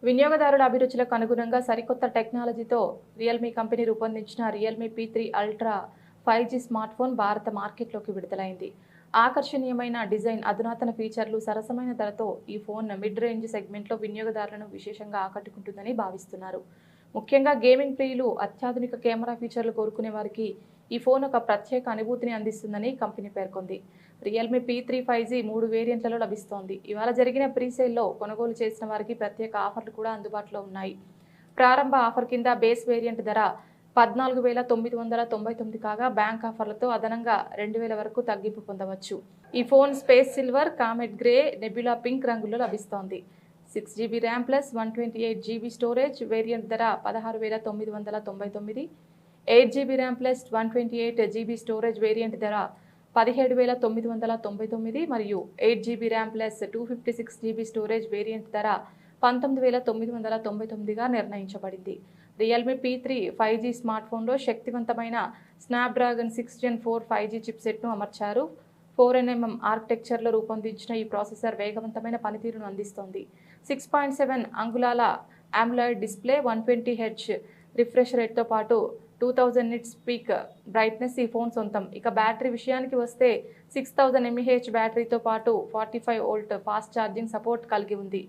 వినియోగదారుల అభిరుచులకు అనుగుణంగా సరికొత్త టెక్నాలజీతో రియల్మీ కంపెనీ రూపొందించిన Realme P3 ultra 5G smart phone భారత మార్కెట్లోకి విడుదలైంది. ఆకర్షణీయమైన డిజైన్, అధునాతన ఫీచర్లు, సరసమైన ధరతో ఈ ఫోన్ మిడ్ రేంజ్ సెగ్మెంట్లో వినియోగదారులను విశేషంగా ఆకట్టుకుంటుందని భావిస్తున్నారు. ముఖ్యంగా గేమింగ్ ప్రియులు, అత్యాధునిక కెమెరా ఫీచర్లు కోరుకునే వారికి ఈ ఫోన్ ఒక ప్రత్యేక అనుభూతిని అందిస్తుందని కంపెనీ పేర్కొంది. రియల్మీ P3 5G 3 వేరియంట్లలో లభిస్తోంది. ఇవాళ జరిగిన ప్రీసేల్లో కొనుగోలు చేసిన వారికి ప్రత్యేక ఆఫర్లు కూడా అందుబాటులో ఉన్నాయి. ప్రారంభ ఆఫర్ కింద బేస్ వేరియంట్ ధర 14,999 కాగా బ్యాంక్ ఆఫర్లతో అదనంగా 2,000 వరకు తగ్గింపు పొందవచ్చు. ఈ phone space silver, comet grey, nebula pink రంగుల్లో లభిస్తోంది. 6GB RAM plus 128GB storage variant ధర 16,999, 8GB RAM plus 128GB storage variant ధర 17,999 మరియు 8GB RAM plus 256GB storage variant ధర 19,999గా నిర్ణయించబడింది. రియల్మీ P3 5G స్మార్ట్ ఫోన్లో శక్తివంతమైన స్నాప్డ్రాగన్ 6 Gen 4 5G చిప్సెట్ను అమర్చారు. 4nm ఆర్కిటెక్చర్లో రూపొందించిన ఈ ప్రాసెసర్ వేగవంతమైన పనితీరును అందిస్తోంది. 6.7 అంగుళాల AMOLED డిస్ప్లే, 120Hz రిఫ్రెష్ రేట్తో పాటు 2000 నిట్స్ పీక్ బ్రైట్నెస్ ఈ ఫోన్ సొంతం. ఇక బ్యాటరీ విషయానికి వస్తే 6000 mAh బ్యాటరీతో పాటు 45V ఫాస్ట్ ఛార్జింగ్ సపోర్ట్ కలిగి ఉంది.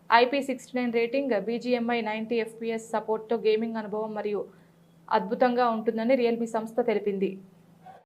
IP69 రేటింగ్, BGMI 90 FPS సపోర్ట్తో గేమింగ్ అనుభవం మరియు అద్భుతంగా ఉంటుందని రియల్మీ సంస్థ తెలిపింది.